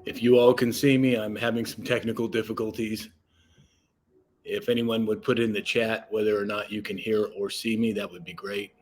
If you all can see me, I'm having some technical difficulties. If anyone would put in the chat whether or not you can hear or see me, that would be great.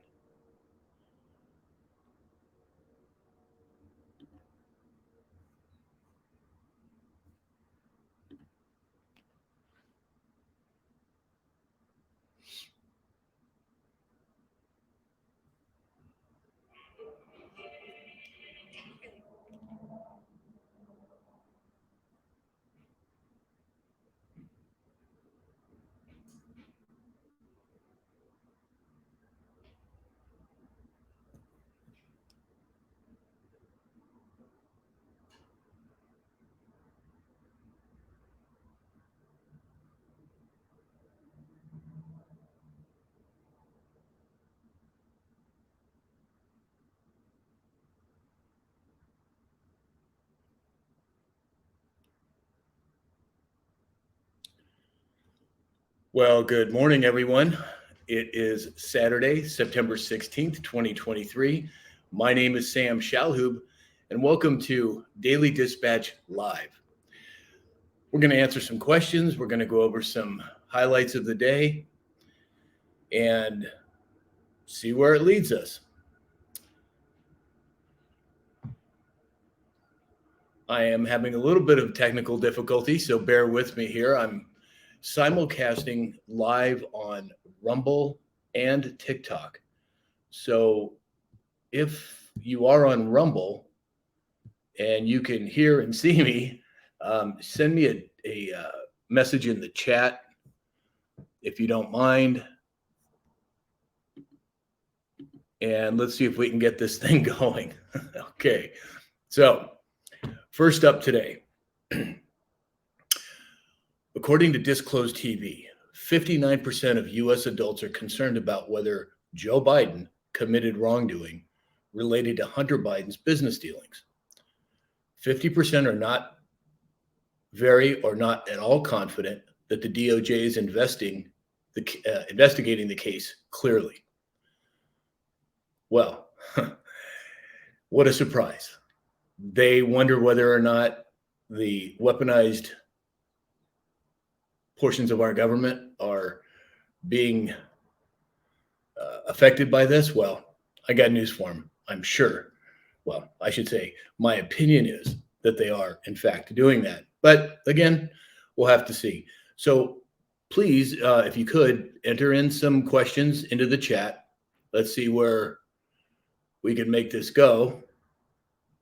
Well, good morning, everyone. It is Saturday, September 16th, 2023. My name is Sam Shalhoub, and welcome to Daily Dispatch Live. We're going to answer some questions. We're going to go over some highlights of the day and see where it leads us. I am having a little bit of technical difficulty, so bear with me here. I'm simulcasting live on Rumble and TikTok. So if you are on Rumble and you can hear and see me, send me a message in the chat if you don't mind. And let's see if we can get this thing going. Okay, so first up today. According to Disclosed TV, 59% of U.S. adults are concerned about whether Joe Biden committed wrongdoing related to Hunter Biden's business dealings. 50% are not very or not at all confident that the DOJ is investigating the case clearly. Well, what a surprise. They wonder whether or not the weaponized portions of our government are being affected by this. Well, I got news for them. I'm sure. Well, I should say my opinion is that they are, in fact, doing that. But again, we'll have to see. So please, if you could, enter in some questions into the chat. Let's see where we can make this go.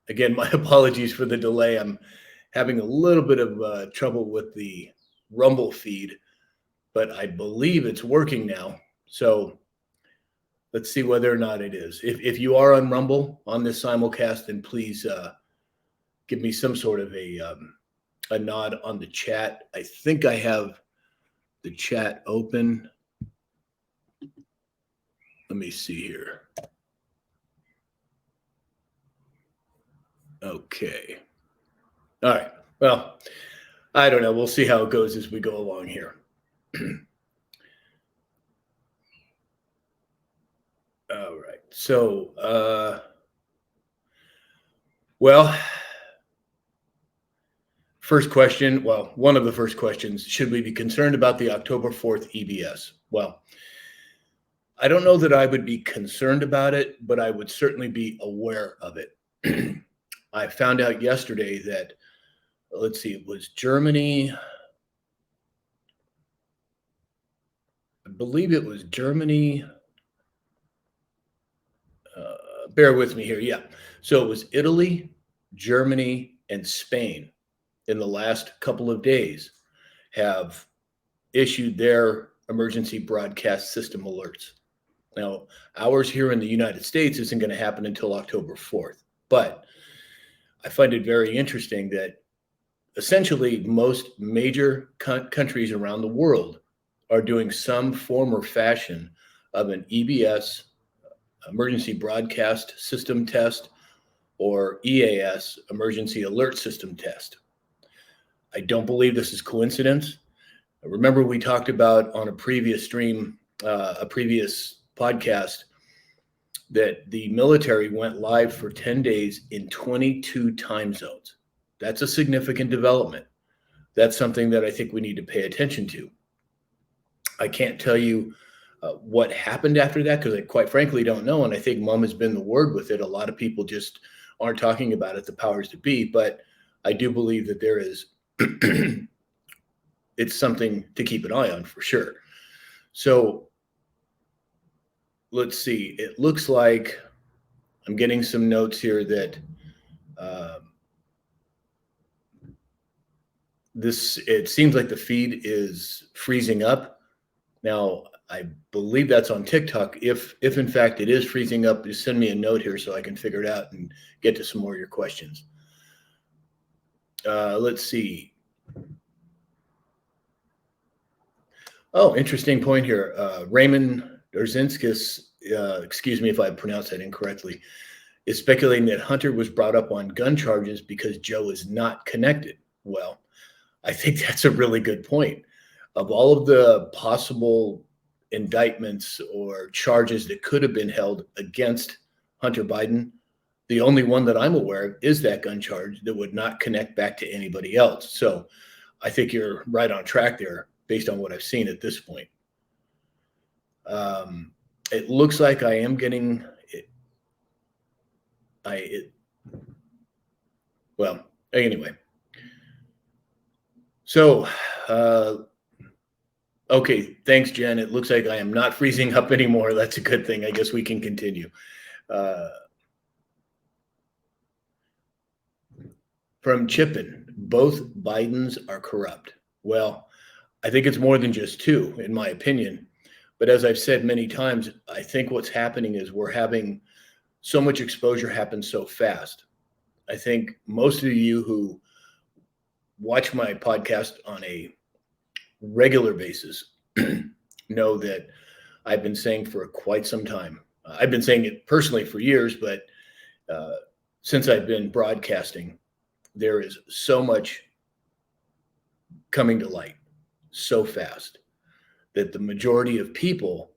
Again, my apologies for the delay. I'm having a little bit of trouble with the Rumble feed, but I believe it's working now. So let's see whether or not it is. If you are on Rumble on this simulcast, then please give me some sort of a nod on the chat. I think I have the chat open. Let me see here. Okay. All right. Well, I don't know. We'll see how it goes as we go along here. All right. So, well, first question. Well, one of the first questions, should we be concerned about the October 4th EBS? Well, I don't know that I would be concerned about it, but I would certainly be aware of it. I found out yesterday that, let's see, it was Germany. I believe it was Germany. Bear with me here. Yeah. So it was Italy, Germany, and Spain in the last couple of days have issued their emergency broadcast system alerts. Now, ours here in the United States isn't going to happen until October 4th. But I find it very interesting that essentially most major countries around the world are doing some form or fashion of an EBS, emergency broadcast system test, or EAS, emergency alert system test. I don't believe this is coincidence. Remember, we talked about on a previous stream, a previous podcast, that the military went live for 10 days in 22 time zones. That's a significant development. That's something that I think we need to pay attention to. I can't tell you what happened after that because I quite frankly don't know. And I think mom has been the word with it. A lot of people just aren't talking about it, the powers to be. But I do believe that there is, it's something to keep an eye on for sure. So let's see. It looks like I'm getting some notes here that it seems like the feed is freezing up. Now, I believe that's on TikTok. If in fact it is freezing up, just send me a note here so I can figure it out and get to some more of your questions. Let's see. Oh, interesting point here. Raymond Dorzinskis, excuse me if I pronounced that incorrectly, is speculating that Hunter was brought up on gun charges because Joe is not connected. Well, I think that's a really good point. Of all of the possible indictments or charges that could have been held against Hunter Biden, the only one that I'm aware of is that gun charge that would not connect back to anybody else. So I think you're right on track there based on what I've seen at this point. It looks like I am getting well, anyway. So, okay, thanks, Jen. It looks like I am not freezing up anymore. That's a good thing. I guess we can continue. From Chippen, both Bidens are corrupt. Well, I think it's more than just two, in my opinion. But as I've said many times, I think what's happening is we're having so much exposure happen so fast. I think most of you who watch my podcast on a regular basis know that I've been saying for quite some time. I've been saying it personally for years, but since I've been broadcasting, there is so much coming to light so fast that the majority of people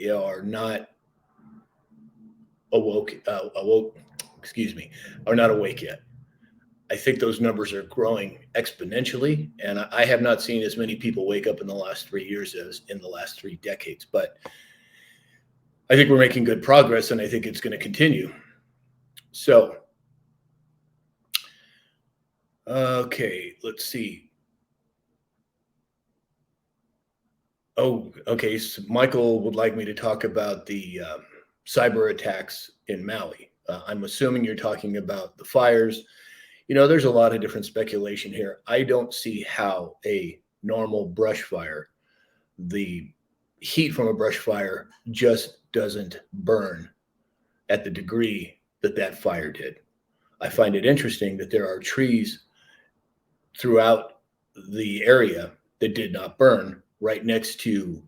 are not are not awake yet. I think those numbers are growing exponentially, and I have not seen as many people wake up in the last 3 years as in the last 3 decades. But I think we're making good progress, and I think it's going to continue. So, okay, let's see. Oh, okay. So Michael would like me to talk about the cyber attacks in Maui. I'm assuming you're talking about the fires. You know, there's a lot of different speculation here. I don't see how a normal brush fire, the heat from a brush fire just doesn't burn at the degree that that fire did. I find it interesting that there are trees throughout the area that did not burn right next to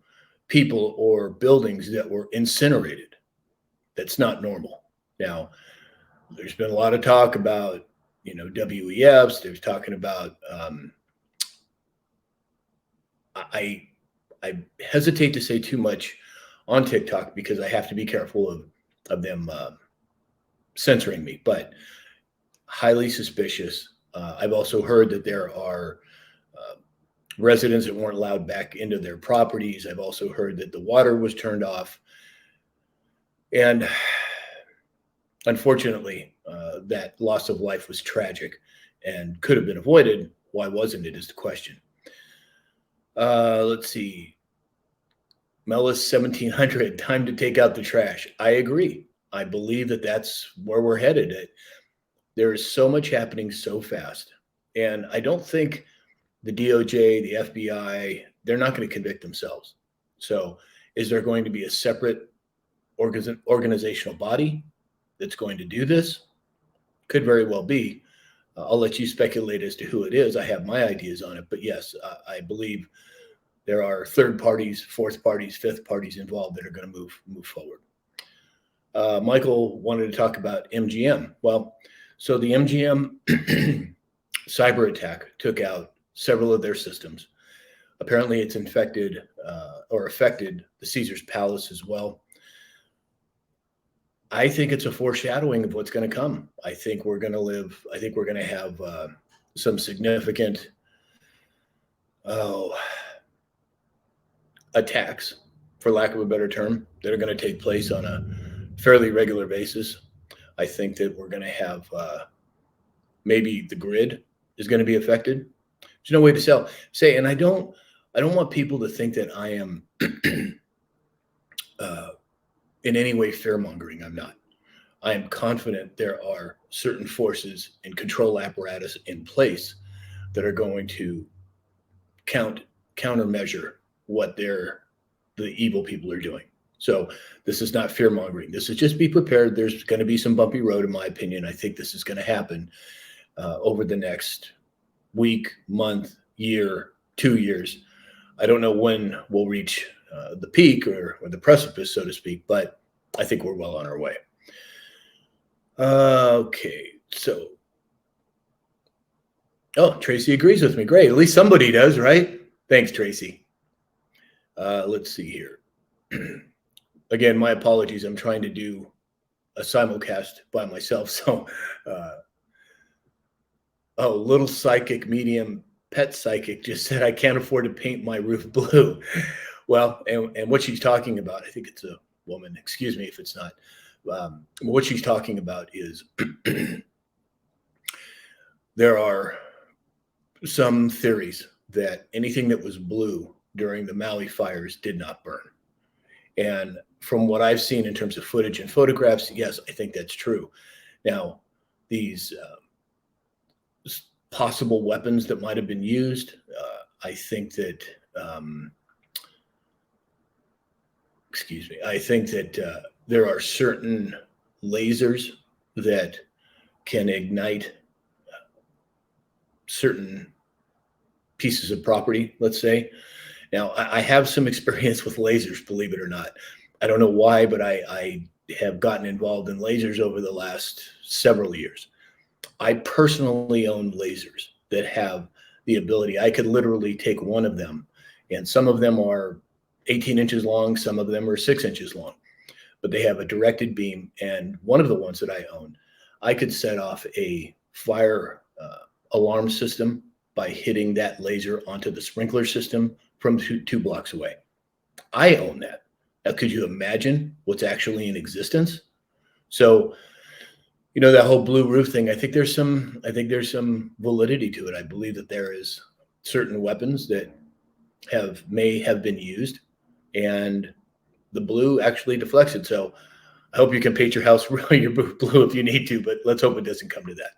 people or buildings that were incinerated. That's not normal. Now, there's been a lot of talk about, WEFs. There's talking about, I hesitate to say too much on TikTok because I have to be careful of them censoring me, but highly suspicious. I've also heard that there are residents that weren't allowed back into their properties. I've also heard that the water was turned off. And unfortunately, that loss of life was tragic and could have been avoided. Why wasn't it is the question. Let's see. Mellis 1700, time to take out the trash. I agree. I believe that that's where we're headed. There is so much happening so fast. And I don't think the DOJ, the FBI, they're not going to convict themselves. So is there going to be a separate organizational body that's going to do this? Could very well be. I'll let you speculate as to who it is. I have my ideas on it. But yes, I believe there are third parties, fourth parties, fifth parties involved that are going to move forward. Michael wanted to talk about MGM. Well, so the MGM cyber attack took out several of their systems. Apparently, it's infected or affected the Caesars Palace as well. I think it's a foreshadowing of what's going to come. I think we're going to live. I think we're going to have some significant oh, attacks, for lack of a better term, that are going to take place on a fairly regular basis. I think that we're going to have maybe the grid is going to be affected. There's no way to say, and I don't want people to think that I am uh, in any way fear mongering. I'm not. I am confident there are certain forces and control apparatus in place that are going to count countermeasure what the evil people are doing. So this is not fear mongering. This is just be prepared. There's going to be some bumpy road, in my opinion. I think this is going to happen over the next week, month, year, 2 years. I don't know when we'll reach the peak or the precipice, so to speak, but I think we're well on our way. Okay, so Tracy agrees with me. Great, at least somebody does, right? Thanks, Tracy. Let's see here. Again, my apologies. I'm trying to do a simulcast by myself, so little psychic medium pet psychic just said I can't afford to paint my roof blue. Well, and what she's talking about, I think it's a woman. Excuse me if it's not. What she's talking about is there are some theories that anything that was blue during the Maui fires did not burn. And from what I've seen in terms of footage and photographs, yes, I think that's true. Now, these possible weapons that might have been used, I think that, I think that there are certain lasers that can ignite certain pieces of property, let's say. Now, I have some experience with lasers, believe it or not. I don't know why, but I have gotten involved in lasers over the last several years. I personally own lasers that have the ability, I could literally take one of them, and some of them are 18 inches long, some of them are 6 inches long, but they have a directed beam. And one of the ones that I own, I could set off a fire alarm system by hitting that laser onto the sprinkler system from two blocks away. I own that. Now, could you imagine what's actually in existence? So, that whole blue roof thing, I think there's some validity to it. I believe that there is certain weapons that may have been used, and the blue actually deflects it. So I hope you can paint your house your blue if you need to, but let's hope it doesn't come to that.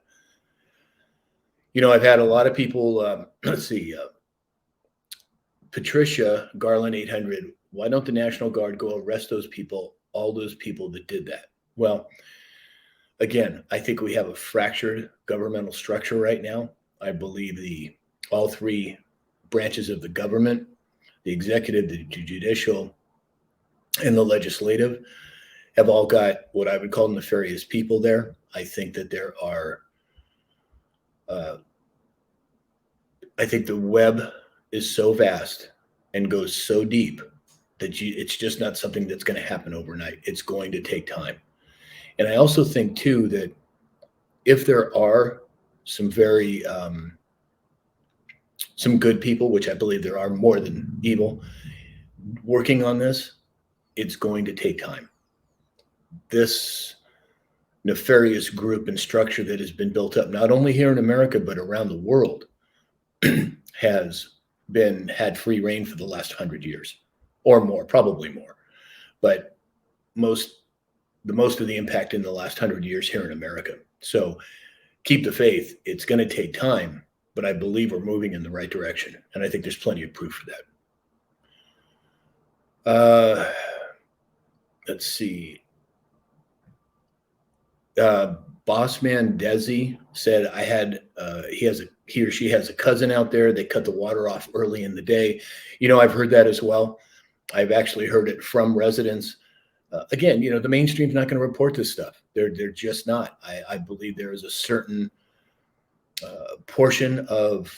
I've had a lot of people, let's see, Patricia Garland 800, why don't the National Guard go arrest those people, all those people that did that? Well, again, I think we have a fractured governmental structure right now. I believe all three branches of the government, the executive, the judicial, and the legislative, have all got what I would call nefarious people there. I think that there are, I think the web is so vast and goes so deep that it's just not something that's going to happen overnight. It's going to take time. And I also think, too, that if there are some very, some good people, which I believe there are more than evil, working on this, it's going to take time. This nefarious group and structure that has been built up, not only here in America, but around the world, has had free reign for the last 100 years or more, probably more. But the most of the impact in the last 100 years here in America. So keep the faith. It's going to take time, but I believe we're moving in the right direction. And I think there's plenty of proof for that. Let's see. Bossman Desi said he or she has a cousin out there. They cut the water off early in the day. I've heard that as well. I've actually heard it from residents. Again, the mainstream's not going to report this stuff. They're just not. I believe there is a certain portion of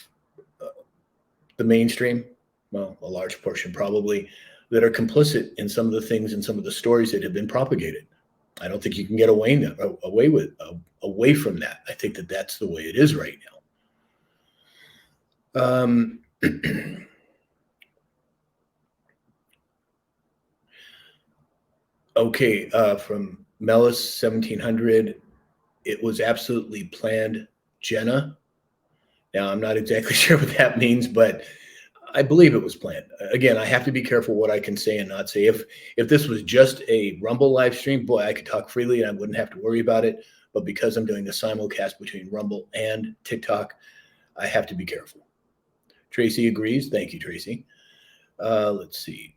the mainstream, well, a large portion probably, that are complicit in some of the things and some of the stories that have been propagated. I don't think you can get away from that. I think that that's the way it is right now. Okay, from Mellis 1700, it was absolutely planned, Jenna. Now, I'm not exactly sure what that means, but I believe it was planned. Again, I have to be careful what I can say and not say. If this was just a Rumble live stream, boy, I could talk freely and I wouldn't have to worry about it. But because I'm doing the simulcast between Rumble and TikTok, I have to be careful. Tracy agrees. Thank you, Tracy. Let's see.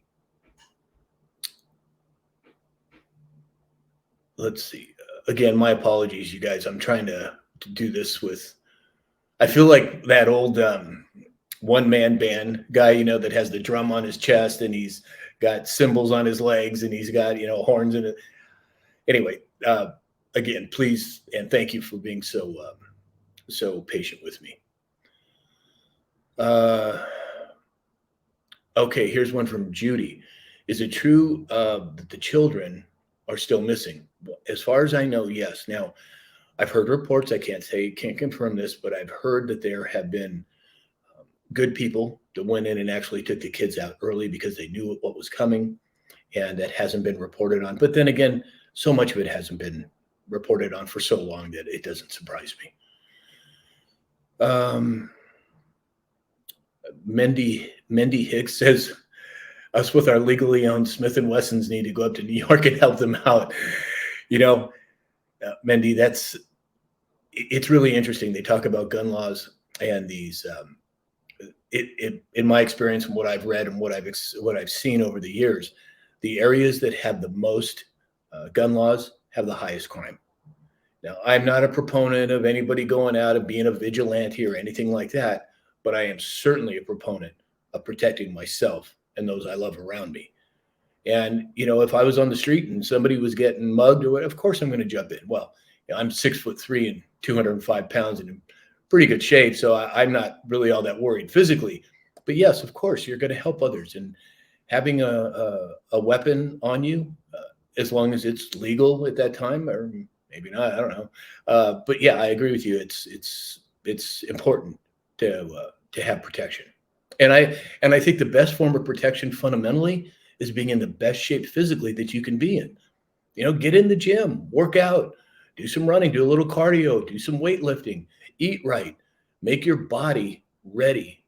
Again, my apologies, you guys. I'm trying to do this with. I feel like that old one-man band guy, you know, that has the drum on his chest and he's got cymbals on his legs and he's got, you know, horns in it. Anyway, again, please and thank you for being so patient with me. Okay, here's one from Judy. Is it true that the children are still missing? As far as I know, yes. Now, I've heard reports. I can't confirm this, but I've heard that there have been good people that went in and actually took the kids out early because they knew what was coming, and that hasn't been reported on. But then again, so much of it hasn't been reported on for so long that it doesn't surprise me. Mendy Hicks says, us with our legally owned Smith & Wessons need to go up to New York and help them out. You know, Mendy, it's really interesting. They talk about gun laws and these, in my experience and what I've read and what I've seen over the years, the areas that have the most gun laws have the highest crime. Now, I'm not a proponent of anybody going out and being a vigilante or anything like that, but I am certainly a proponent of protecting myself and those I love around me. And, you know, if I was on the street and somebody was getting mugged or what, of course I'm going to jump in. Well, you know, I'm 6'3" and 205 pounds and in pretty good shape. So I'm not really all that worried physically. But yes, of course, you're going to help others. And having a weapon on you, as long as it's legal at that time, or maybe not, I don't know. But yeah, I agree with you. It's important to have protection. And I think the best form of protection fundamentally is being in the best shape physically that you can be in. You know, get in the gym, work out, do some running, do a little cardio, do some weightlifting, eat right, make your body ready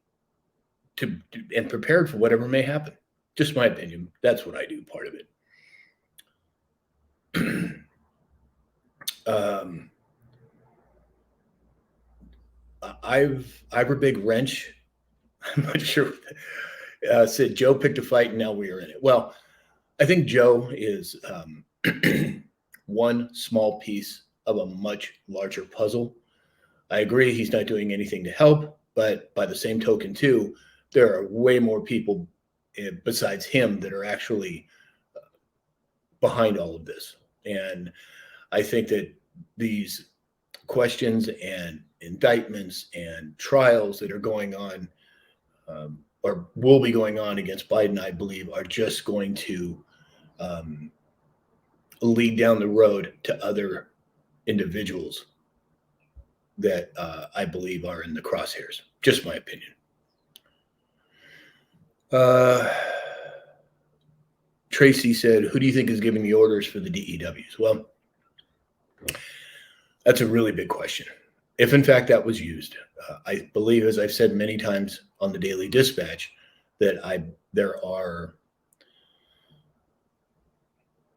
and prepared for whatever may happen. Just my opinion. That's what I do, part of it. Ivor Big Wrench. I'm not sure. Said Joe picked a fight and now we are in it. Well, I think Joe is one small piece of a much larger puzzle. I agree he's not doing anything to help, but by the same token, too, there are way more people besides him that are actually behind all of this. And I think that these questions and indictments and trials that are going on or will be going on against Biden, I believe, are just going to lead down the road to other individuals that I believe are in the crosshairs. Just my opinion. Tracy said, who do you think is giving the orders for the DEWs? Well, that's a really big question. If in fact that was used, I believe, as I've said many times on the Daily Dispatch, that there are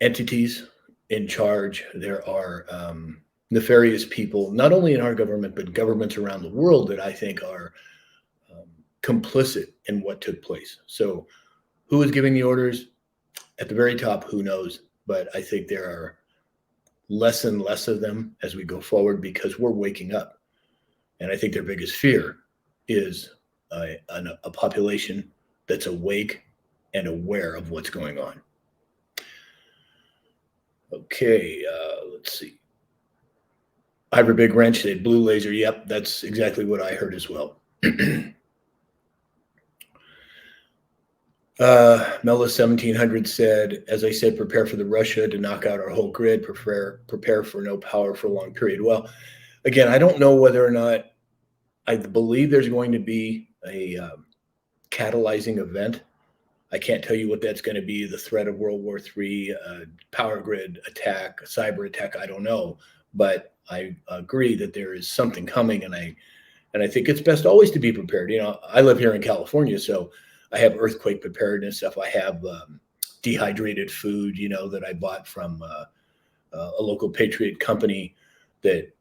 entities in charge. There are nefarious people, not only in our government, but governments around the world that I think are complicit in what took place. So who is giving the orders? At the very top, who knows? But I think there are less and less of them as we go forward because we're waking up. And I think their biggest fear is a population that's awake and aware of what's going on. Okay, let's see. Ivor Big Wrench said blue laser. Yep, that's exactly what I heard as well. Mela 1700 said, as I said, prepare for the Russia to knock out our whole grid, prepare for no power for a long period. Well, again, I don't know whether or not I believe there's going to be a catalyzing event. I can't tell you what that's going to be, the threat of World War III, power grid attack, cyber attack, I don't know. But I agree that there is something coming, and I think it's best always to be prepared. I live here in California, so I have earthquake preparedness stuff. I have dehydrated food, that I bought from a local Patriot company that,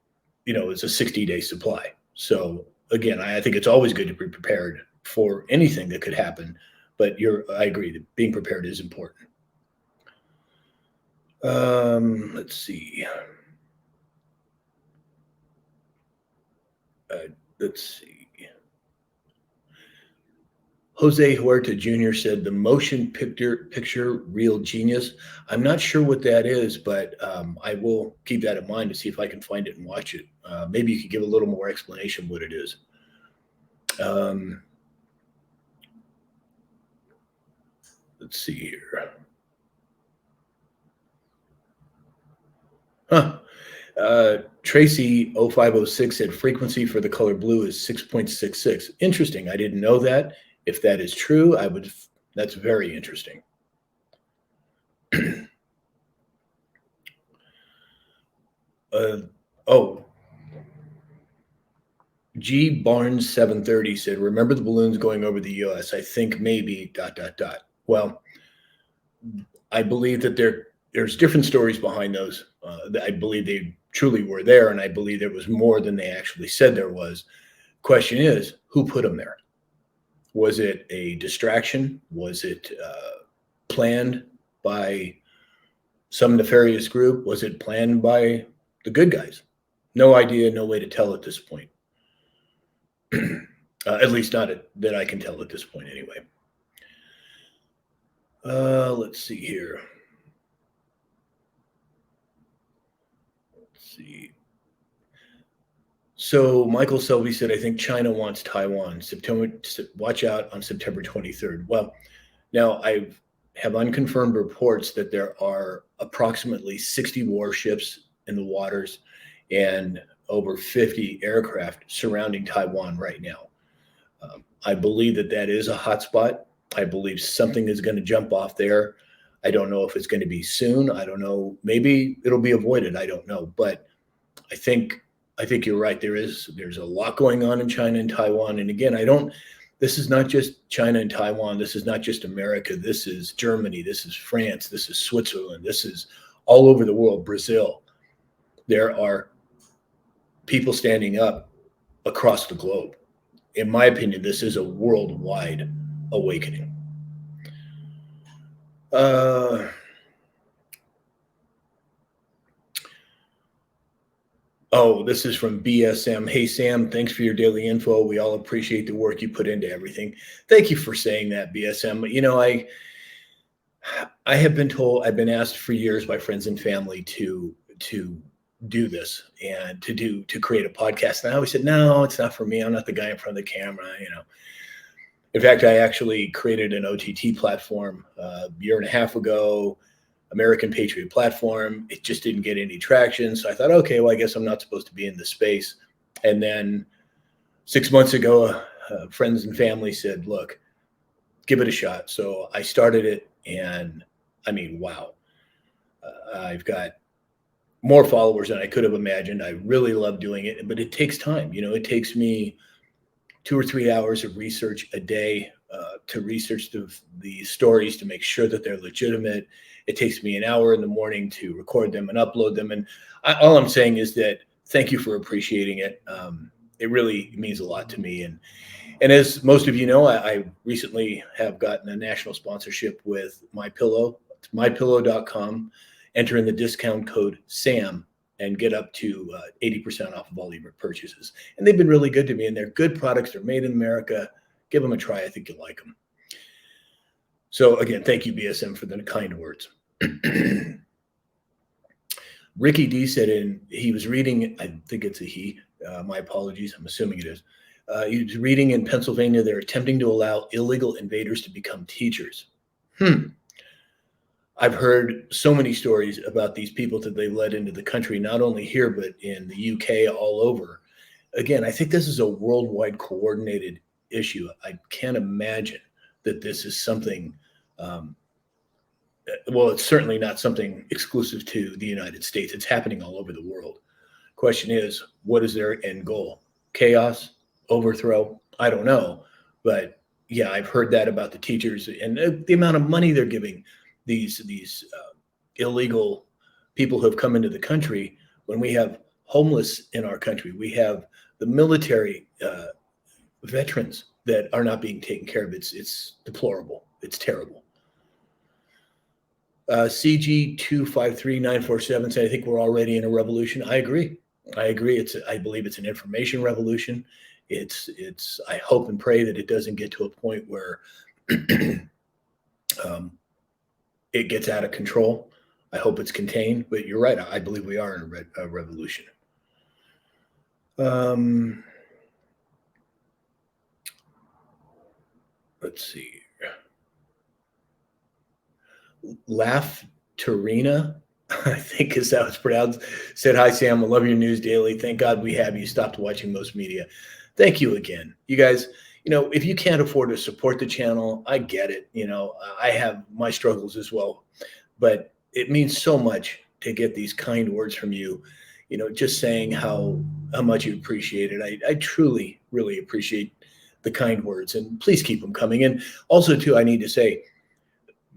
is a 60-day supply. So again, I think it's always good to be prepared for anything that could happen. But I agree that being prepared is important. Let's see. Let's see. Jose Huerta Jr. said the motion picture real genius. I'm not sure what that is, but I will keep that in mind to see if I can find it and watch it. Maybe you could give a little more explanation what it is. Let's see here. Tracy 0506 said frequency for the color blue is 6.66. Interesting. I didn't know that. If that is true, that's very interesting. G Barnes 730 said, remember the balloons going over the US? I think maybe ... Well, I believe that there's different stories behind those. I believe they truly were there, and I believe there was more than they actually said there was. Question is, who put them there? Was it a distraction? Was it planned by some nefarious group? Was it planned by the good guys? No idea, no way to tell at this point. At least not that I can tell at this point anyway. Let's see here. Let's see. So Michael Selby said, I think China wants Taiwan. Watch out on September 23rd. Well, now I have unconfirmed reports that there are approximately 60 warships in the waters and over 50 aircraft surrounding Taiwan right now. I believe that is a hotspot. I believe something is going to jump off there. I don't know if it's going to be soon. I don't know. Maybe it'll be avoided. I don't know. But I think you're right. There's a lot going on in China and Taiwan. And again, this is not just China and Taiwan. This is not just America. This is Germany. This is France. This is Switzerland. This is all over the world, Brazil. There are people standing up across the globe. In my opinion, this is a worldwide awakening. This is from BSM. Hey, Sam, thanks for your daily info. We all appreciate the work you put into everything. Thank you for saying that, BSM. I have been told, I've been asked for years by friends and family to do this and to create a podcast. And I always said, no, it's not for me. I'm not the guy in front of the camera, In fact, I actually created an OTT platform a year and a half ago, American Patriot platform. It just didn't get any traction. So I thought, okay, well, I guess I'm not supposed to be in this space. And then 6 months ago, friends and family said, look, give it a shot. So I started it, and I mean, wow. I've got more followers than I could have imagined. I really love doing it, but it takes time. It takes me 2 or 3 hours of research a day to research the stories to make sure that they're legitimate. It takes me an hour in the morning to record them and upload them. And all I'm saying is that thank you for appreciating it. It really means a lot to me. And as most of you know, I recently have gotten a national sponsorship with MyPillow. It's mypillow.com. Enter in the discount code SAM and get up to 80% off of all your purchases. And they've been really good to me, and they're good products. They're made in America. Give them a try. I think you'll like them. So again, thank you, BSM, for the kind words. Ricky D said he was reading, I think it's a he, my apologies, I'm assuming it is, He's reading in Pennsylvania, they're attempting to allow illegal invaders to become teachers. I've heard so many stories about these people that they let into the country, not only here, but in the UK, all over. Again, I think this is a worldwide coordinated issue. I can't imagine that this is something, well, it's certainly not something exclusive to the United States. It's happening all over the world. Question is, what is their end goal? Chaos? Overthrow? I don't know. But yeah, I've heard that about the teachers and the amount of money they're giving these illegal people who have come into the country. When we have homeless in our country, we have the military veterans that are not being taken care of. It's deplorable. It's terrible. CG253947 said, I think we're already in a revolution. I agree. I believe it's an information revolution. I hope and pray that it doesn't get to a point where it gets out of control. I hope it's contained, but you're right. I believe we are in a revolution. Let's see. Laugh Tarina, I think is how it's pronounced, said, hi, Sam. I love your news daily. Thank God we have you. Stopped watching most media. Thank you again. You guys, if you can't afford to support the channel, I get it. I have my struggles as well, but it means so much to get these kind words from you, just saying how much you appreciate it. I truly, really appreciate the kind words, and please keep them coming. And also, too, I need to say,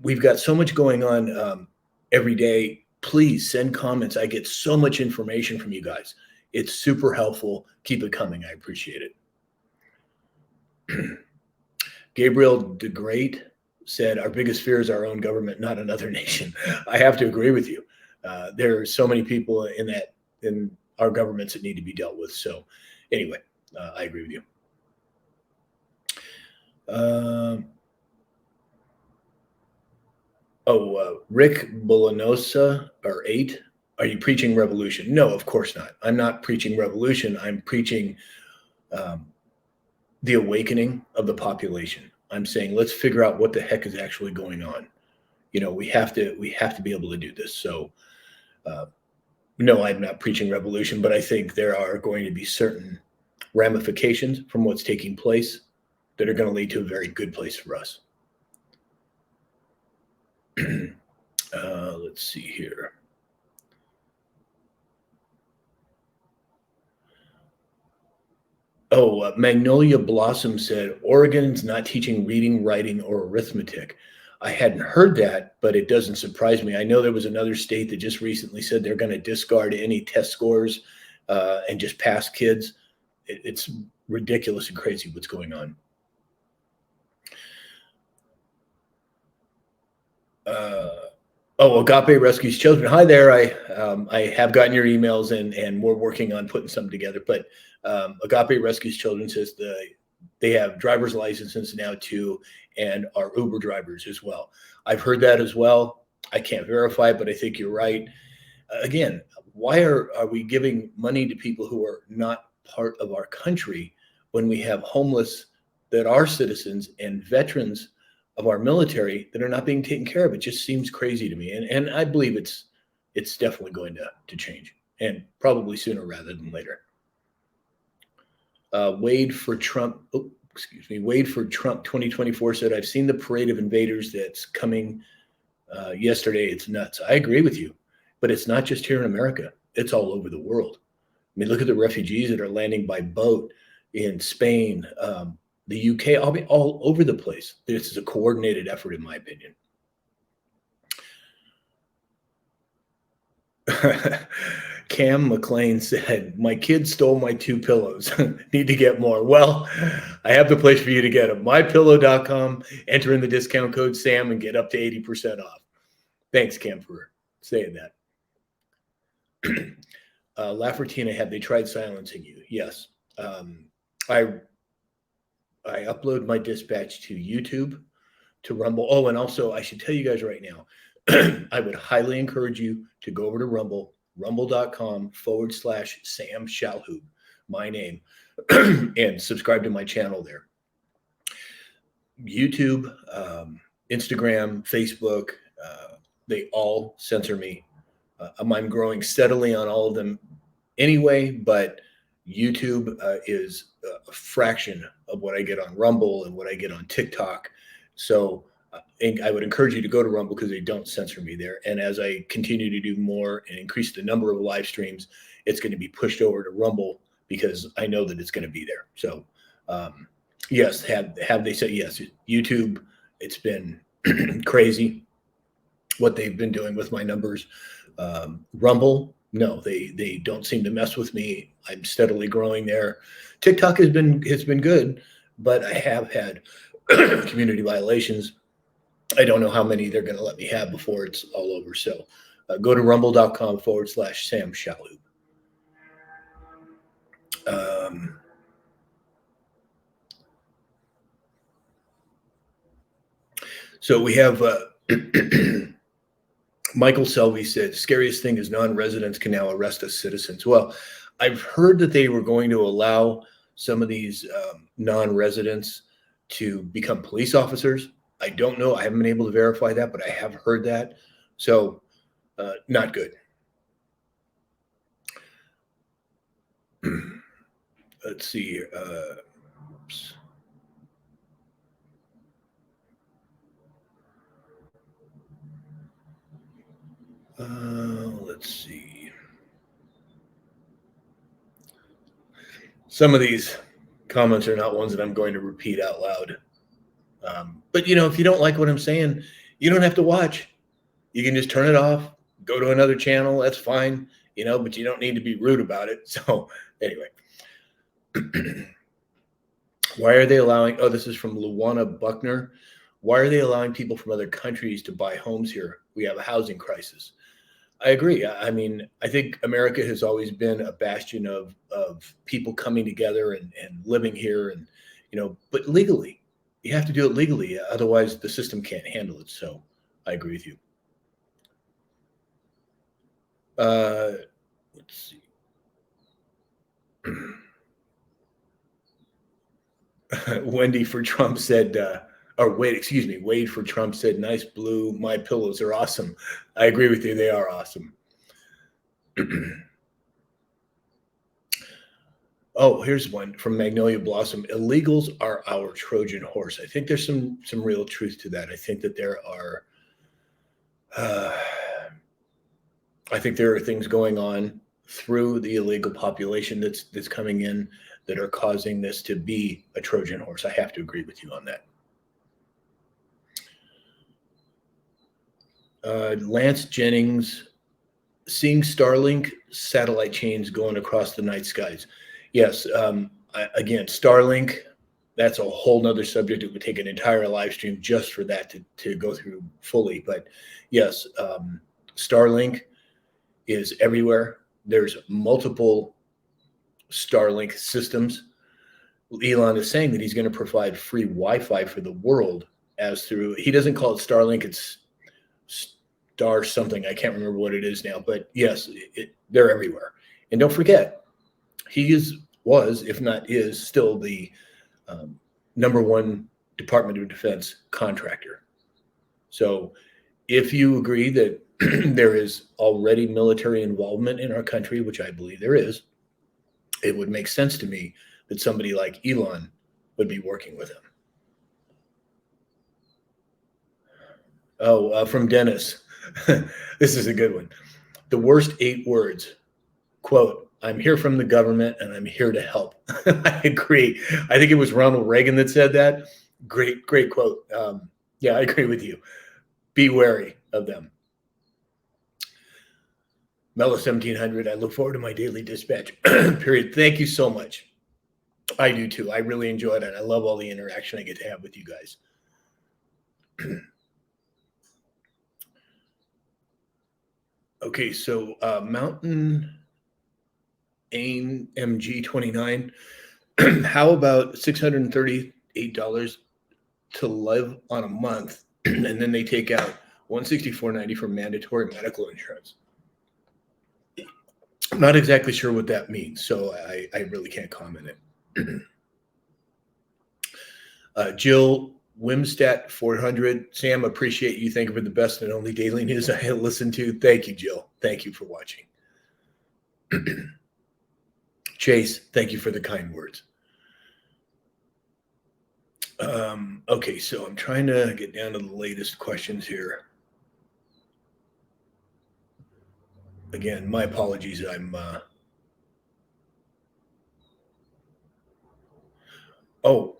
we've got so much going on every day. Please send comments. I get so much information from you guys. It's super helpful. Keep it coming. I appreciate it. Gabriel DeGreat said, our biggest fear is our own government, not another nation. I have to agree with you. There are so many people in our governments that need to be dealt with. So anyway, I agree with you. Rick Bolognosa, or 8. Are you preaching revolution? No, of course not. I'm not preaching revolution. I'm preaching the awakening of the population. I'm saying, let's figure out what the heck is actually going on. We have to be able to do this. So, no, I'm not preaching revolution, but I think there are going to be certain ramifications from what's taking place that are going to lead to a very good place for us. Let's see here. Magnolia Blossom said, Oregon's not teaching reading, writing, or arithmetic. I hadn't heard that, but it doesn't surprise me. I know there was another state that just recently said they're going to discard any test scores and just pass kids. It's ridiculous and crazy what's going on. Agape Rescues Children. Hi there. I have gotten your emails and we're working on putting something together. But Agape Rescues Children says they have driver's licenses now too, and are Uber drivers as well. I've heard that as well. I can't verify, but I think you're right. Again, why are we giving money to people who are not part of our country when we have homeless that are citizens and veterans of our military that are not being taken care of? It just seems crazy to me. And I believe it's definitely going to change, and probably sooner rather than later. Wade for Trump 2024 said, I've seen the parade of invaders that's coming yesterday. It's nuts. I agree with you, but it's not just here in America. It's all over the world. I mean, look at the refugees that are landing by boat in Spain, the UK, all over the place. This is a coordinated effort, in my opinion. Cam McLean said, my kid stole my 2 pillows. Need to get more. Well, I have the place for you to get them. MyPillow.com. Enter in the discount code SAM and get up to 80% off. Thanks, Cam, for saying that. Laffertina, have they tried silencing you? Yes. I upload my dispatch to YouTube, to Rumble. Oh, and also I should tell you guys right now, I would highly encourage you to go over to Rumble, rumble.com/Sam Shalhoub. my name, and subscribe to my channel there. YouTube, Instagram, Facebook, they all censor me. I'm growing steadily on all of them anyway, but YouTube is a fraction of what I get on Rumble and what I get on TikTok. So I would encourage you to go to Rumble because they don't censor me there. And as I continue to do more and increase the number of live streams, it's going to be pushed over to Rumble because I know that it's going to be there. So yes, have they said yes? YouTube, it's been crazy what they've been doing with my numbers. Rumble, no, they don't seem to mess with me. I'm steadily growing there. TikTok has been good, but I have had community violations. I don't know how many they're going to let me have before it's all over. So go to rumble.com/Sam Shalhoub. So we have Michael Selvey said, scariest thing is non-residents can now arrest us citizens. Well, I've heard that they were going to allow some of these non-residents to become police officers. I don't know. I haven't been able to verify that, but I have heard that. So not good. Let's see here. Oops. Let's see. Some of these comments are not ones that I'm going to repeat out loud. But, if you don't like what I'm saying, you don't have to watch. You can just turn it off, go to another channel. That's fine, but you don't need to be rude about it. So anyway, why are they allowing, this is from Luana Buckner. Why are they allowing people from other countries to buy homes here? We have a housing crisis. I agree. I mean, I think America has always been a bastion of people coming together and living here and, but legally, you have to do it legally. Otherwise the system can't handle it. So I agree with you. Let's see. Wendy for Trump said, Wade for Trump said, nice blue. My pillows are awesome. I agree with you. They are awesome. Oh, here's one from Magnolia Blossom. Illegals are our Trojan horse. I think there's some real truth to that. I think that there are things going on through the illegal population that's coming in that are causing this to be a Trojan horse. I have to agree with you on that. Lance Jennings, seeing Starlink satellite chains going across the night skies. Yes. Again, Starlink, that's a whole nother subject. It would take an entire live stream just for that to go through fully. But yes, Starlink is everywhere. There's multiple Starlink systems. Elon is saying that he's going to provide free Wi-Fi for the world he doesn't call it Starlink. It's Star something. I can't remember what it is now, but yes, they're everywhere. And don't forget, he was, if not is, still the #1 Department of Defense contractor. So if you agree that there is already military involvement in our country, which I believe there is, it would make sense to me that somebody like Elon would be working with him. Oh, from Dennis. This is a good one. The worst 8 words, quote, I'm here from the government and I'm here to help. I agree. I think it was Ronald Reagan that said that. Great quote. Yeah, I agree with you. Be wary of them. Mellow 1700, I look forward to my daily dispatch. Period. Thank you so much. I do too. I really enjoyed it. I love all the interaction I get to have with you guys. Okay, so Mountain Aim MG29. How about $638 to live on a month, and then they take out $164.90 for mandatory medical insurance? Not exactly sure what that means, so I really can't comment it. Jill Wimstat 400. Sam, appreciate you. Thank you for the best and only daily news I listen to. Thank you, Jill. Thank you for watching. Chase, thank you for the kind words. Okay, so I'm trying to get down to the latest questions here. Again, my apologies. Oh,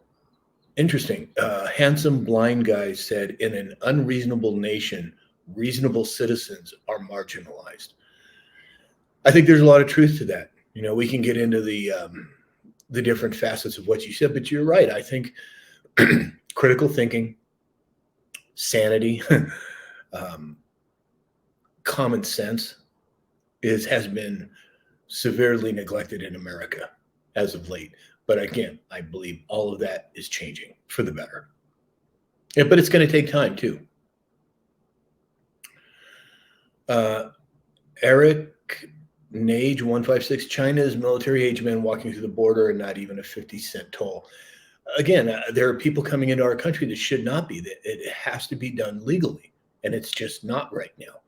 interesting. Handsome blind guy said, in an unreasonable nation, reasonable citizens are marginalized. I think there's a lot of truth to that. You know, we can get into the different facets of what you said, but you're right. I think critical thinking, sanity, common sense has been severely neglected in America as of late. But again, I believe all of that is changing for the better. Yeah, but it's going to take time too. Eric Nage 156. China's military age men walking through the border and not even a 50-cent toll. Again, there are people coming into our country that should not be. That it has to be done legally, and it's just not right now.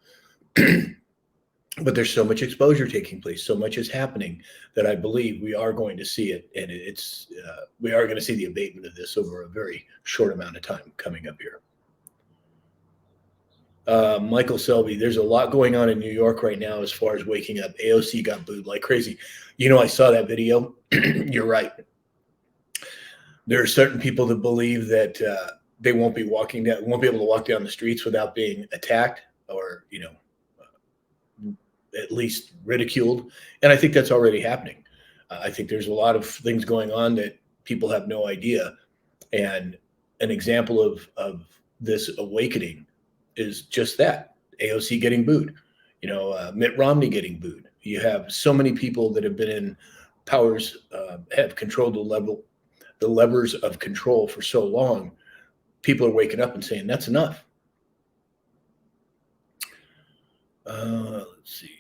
But there's so much exposure taking place, so much is happening that I believe we are going to see it, and we are going to see the abatement of this over a very short amount of time coming up here. Michael Selby, there's a lot going on in New York right now as far as waking up. AOC got booed like crazy. You know, I saw that video. You're right. There are certain people that believe that they won't be able to walk down the streets without being attacked or, you know, at least ridiculed. And I think that's already happening. I think there's a lot of things going on that people have no idea. And an example of this awakening is just that: AOC getting booed, you know, Mitt Romney getting booed. You have so many people that have been in powers, have controlled the levers of control for so long. People are waking up and saying, that's enough. Let's see.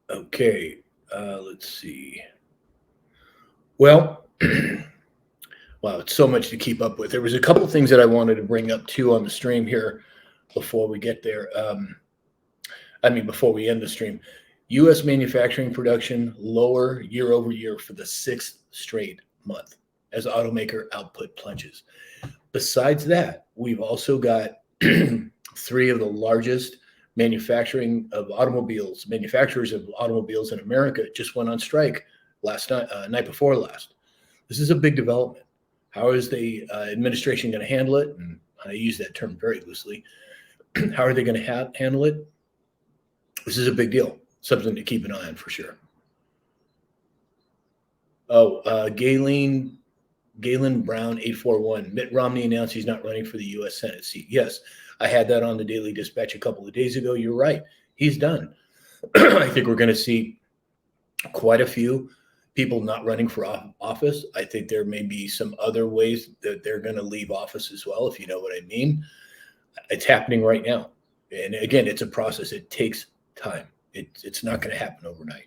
Okay, let's see. Well, wow, it's so much to keep up with. There was a couple of things that I wanted to bring up too on the stream here before we get there. Before we end the stream. U.S. manufacturing production lower year over year for the 6th straight month as automaker output plunges. Besides that, we've also got 3 of the largest manufacturers of automobiles in America just went on strike last night before last. This is a big development. How is the administration going to handle it? And I use that term very loosely. How are they going to handle it? This is a big deal. Something to keep an eye on for sure. Oh, Galen Brown 841. Mitt Romney announced he's not running for the U.S. Senate seat. Yes, I had that on the Daily Dispatch a couple of days ago. You're right. He's done. I think we're going to see quite a few people not running for office. I think there may be some other ways that they're going to leave office as well, if you know what I mean. It's happening right now. And again, it's a process. It takes time. It's not going to happen overnight.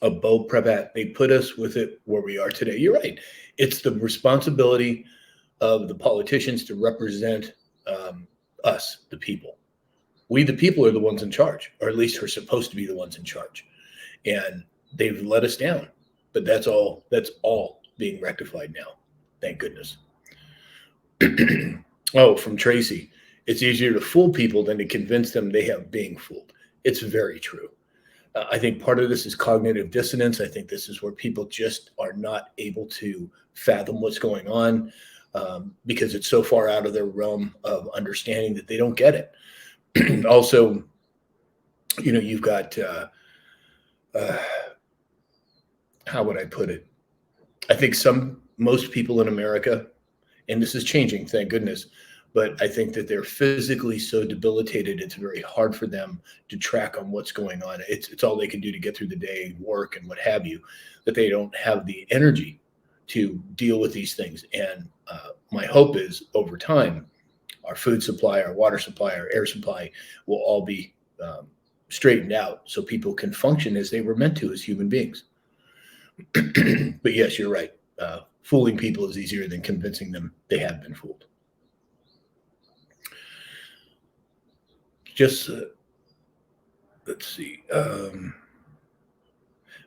A Bo Prevat, they put us with it where we are today. You're right. It's the responsibility of the politicians to represent us, the people. We, the people, are the ones in charge, or at least are supposed to be the ones in charge. And they've let us down. But that's all being rectified now. Thank goodness. Oh, from Tracy. It's easier to fool people than to convince them they have being fooled. It's very true. I think part of this is cognitive dissonance. I think this is where people just are not able to fathom what's going on because it's so far out of their realm of understanding that they don't get it. Also, you know, you've got, how would I put it? I think most people in America, and this is changing, thank goodness, but I think that they're physically so debilitated, it's very hard for them to track on what's going on. It's all they can do to get through the day, work, and what have you, that they don't have the energy to deal with these things. And my hope is over time, our food supply, our water supply, our air supply will all be straightened out so people can function as they were meant to as human beings. But yes, you're right. Fooling people is easier than convincing them they have been fooled. Just let's see.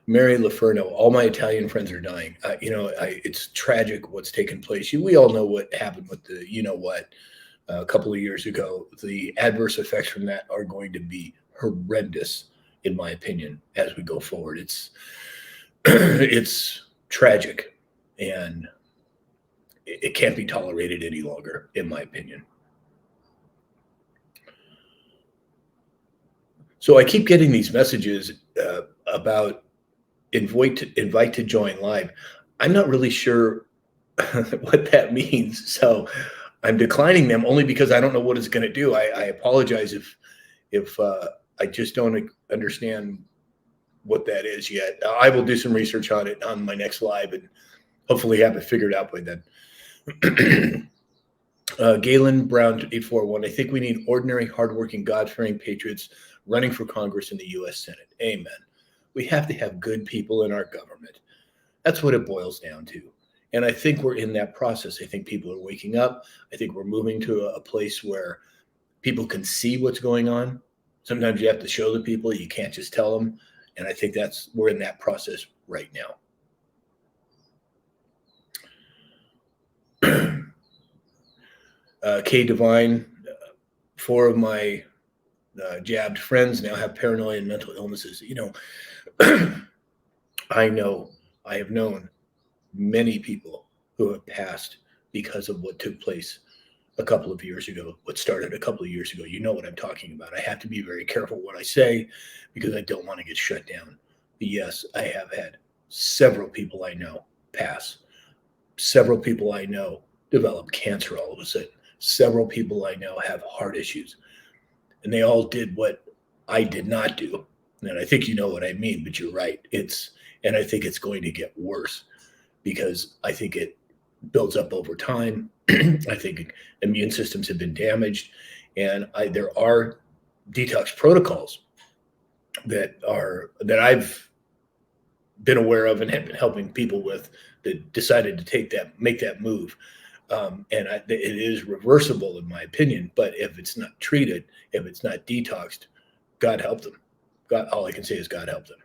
Mary Laferno, all my Italian friends are dying. It's tragic what's taken place. We all know what happened with the, a couple of years ago. The adverse effects from that are going to be horrendous, in my opinion, as we go forward. It's tragic, and it can't be tolerated any longer, in my opinion. So I keep getting these messages about invite to join live. I'm not really sure what that means, so I'm declining them only because I don't know what it's going to do. I apologize if I just don't understand what that is yet. I will do some research on it on my next live and hopefully have it figured out by then. Galen Brown 841. I think we need ordinary, hardworking, God-fearing patriots running for Congress in the U.S. Senate. Amen. We have to have good people in our government. That's what it boils down to. And I think we're in that process. I think people are waking up. I think we're moving to a place where people can see what's going on. Sometimes you have to show the people. You can't just tell them. And I think we're in that process right now. Kay Devine, 4 of my jabbed friends now have paranoia and mental illnesses. I have known many people who have passed because of what took place a couple of years ago, what started a couple of years ago. You know what I'm talking about. I have to be very careful what I say because I don't want to get shut down. But yes, I have had several people I know pass. Several people I know develop cancer all of a sudden. Several people I know have heart issues. And they all did what I did not do. And I think you know what I mean, but you're right. And I think it's going to get worse because I think it builds up over time. I think immune systems have been damaged. And there are detox protocols that I've been aware of and have been helping people with that decided to make that move. It is reversible in my opinion, but if it's not treated, if it's not detoxed, God help them. God, all I can say is God help them.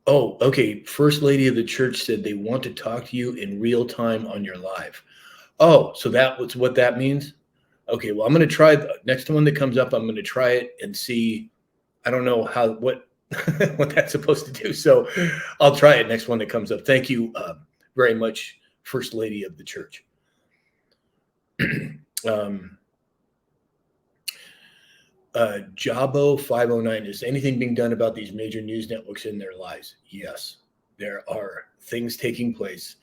Okay. First Lady of the Church said they want to talk to you in real time on your live. Oh, so that was what that means? Okay, well, I'm going to try the next one that comes up. I'm going to try it and see. I don't know what what that's supposed to do. So I'll try it next one that comes up. Thank you very much, First Lady of the Church. Jabo 509, is anything being done about these major news networks and their lies? Yes, there are things taking place.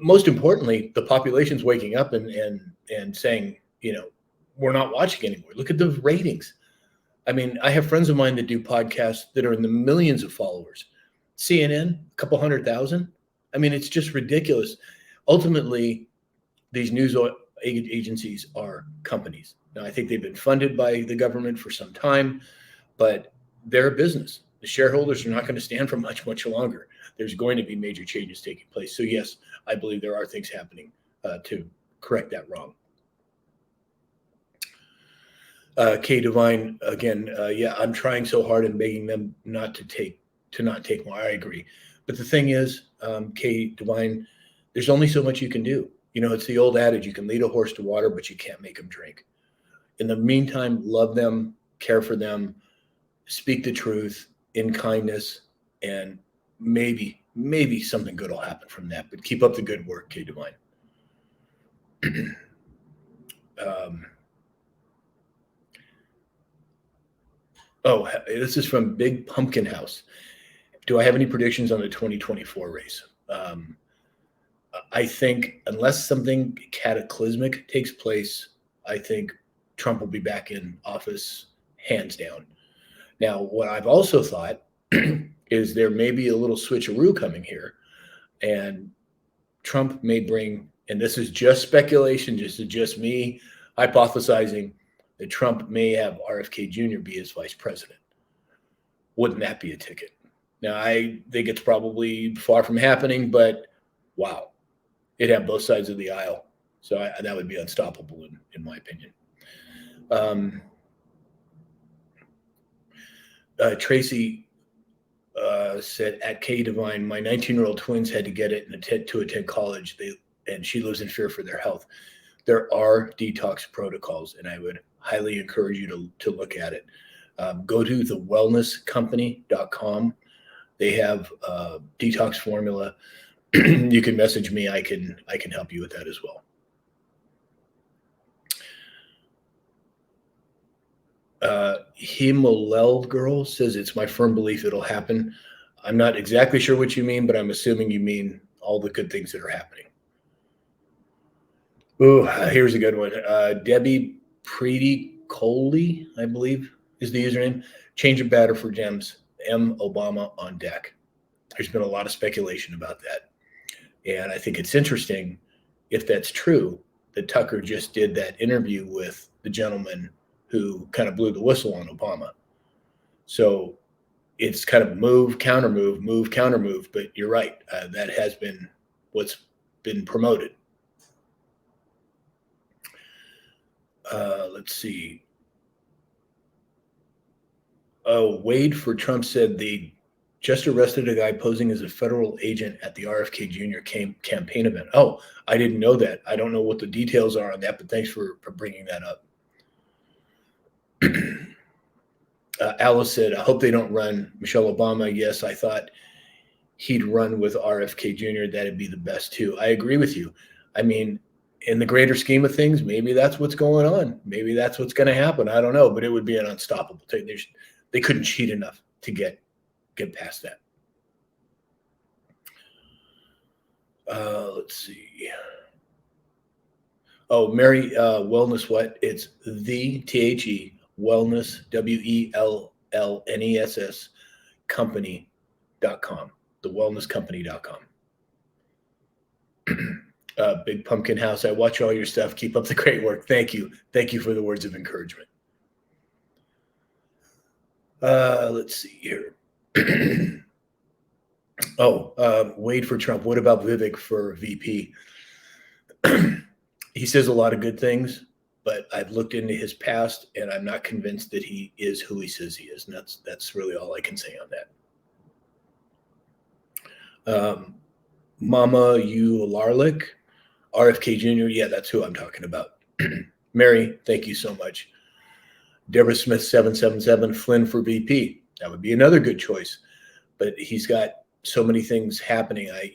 Most importantly, the population's waking up and saying, we're not watching anymore. Look at the ratings. I mean, I have friends of mine that do podcasts that are in the millions of followers. CNN, a couple 100,000. I mean, it's just ridiculous. Ultimately, these news agencies are companies. Now, I think they've been funded by the government for some time, but they're a business. The shareholders are not going to stand for much longer. There's going to be major changes taking place. So yes, I believe there are things happening to correct that wrong. Kay Devine, again, yeah, I'm trying so hard and begging them not to take more. I agree. But the thing is, Kay Devine, there's only so much you can do. It's the old adage, you can lead a horse to water, but you can't make him drink. In the meantime, love them, care for them, speak the truth in kindness, and maybe something good will happen from that. But keep up the good work, Kay Devine. This is from Big Pumpkin House. Do I have any predictions on the 2024 race? I think unless something cataclysmic takes place, I think Trump will be back in office, hands down. Now, what I've also thought is there may be a little switcheroo coming here, and Trump may bring, and this is just speculation, this is just me hypothesizing, that Trump may have RFK Jr. be his vice president. Wouldn't that be a ticket? Now, I think it's probably far from happening, but wow, it'd have both sides of the aisle. So that would be unstoppable, in my opinion. Tracy said, at K Divine, my 19-year-old twins had to get it to attend college, and she lives in fear for their health. There are detox protocols, and I would highly encourage you to look at it. Go to thewellnesscompany.com. They have a detox formula. You can message me. I can help you with that as well. Himolel girl says, it's my firm belief it'll happen. I'm not exactly sure what you mean, but I'm assuming you mean all the good things that are happening. Ooh, here's a good one. Debbie Preety Coley, I believe, is the username. Change of batter for Dems. M. Obama on deck. There's been a lot of speculation about that. And I think it's interesting, if that's true, that Tucker just did that interview with the gentleman who kind of blew the whistle on Obama. So it's kind of move, counter move. But you're right. That has been what's been promoted. Let's see. Wade for Trump said they just arrested a guy posing as a federal agent at the RFK Jr. campaign event. Oh, I didn't know that. I don't know what the details are on that, but thanks for bringing that up. Alice said, I hope they don't run Michelle Obama. Yes, I thought he'd run with RFK Jr. That'd be the best too. I agree with you. I mean, in the greater scheme of things, maybe that's what's going on. Maybe that's what's going to happen. I don't know, but it would be an unstoppable thing. They couldn't cheat enough to get past that. Let's see. Oh, Mary, wellness, what? It's the THE wellness, WELLNESS company.com, thewellnesscompany.com. Big Pumpkin House, I watch all your stuff. Keep up the great work. Thank you. Thank you for the words of encouragement. Let's see here. Wade for Trump. What about Vivek for VP? He says a lot of good things, but I've looked into his past, and I'm not convinced that he is who he says he is. And that's really all I can say on that. Mama Ularlik, RFK Jr. Yeah, that's who I'm talking about. Mary, thank you so much. Deborah Smith 777, Flynn for VP. That would be another good choice, but he's got so many things happening. I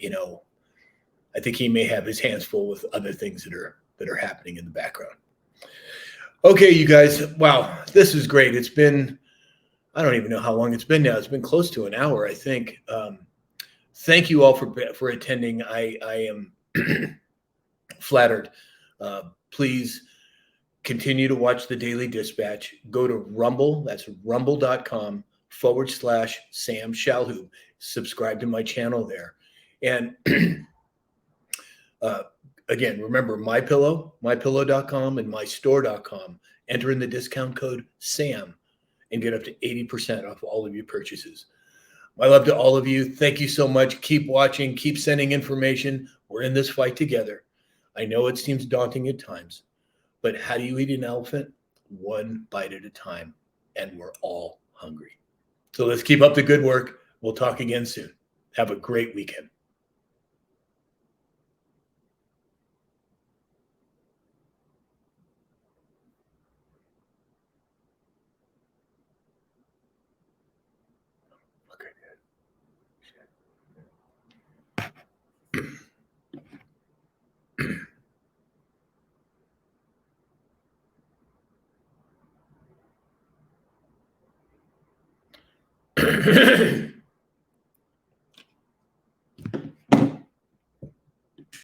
think he may have his hands full with other things that are happening in the background. Okay, you guys. Wow, this is great. It's been, I don't even know how long it's been now. It's been close to an hour, I think. Thank you all for attending. I am flattered. Please continue to watch the Daily Dispatch. Go to Rumble. That's rumble.com/Sam Shalhoub. Subscribe to my channel there. And again, remember mypillow.com and mystore.com. Enter in the discount code SAM and get up to 80% off all of your purchases. My love to all of you. Thank you so much. Keep watching. Keep sending information. We're in this fight together. I know it seems daunting at times, but how do you eat an elephant? One bite at a time, and we're all hungry. So let's keep up the good work. We'll talk again soon. Have a great weekend. Okay.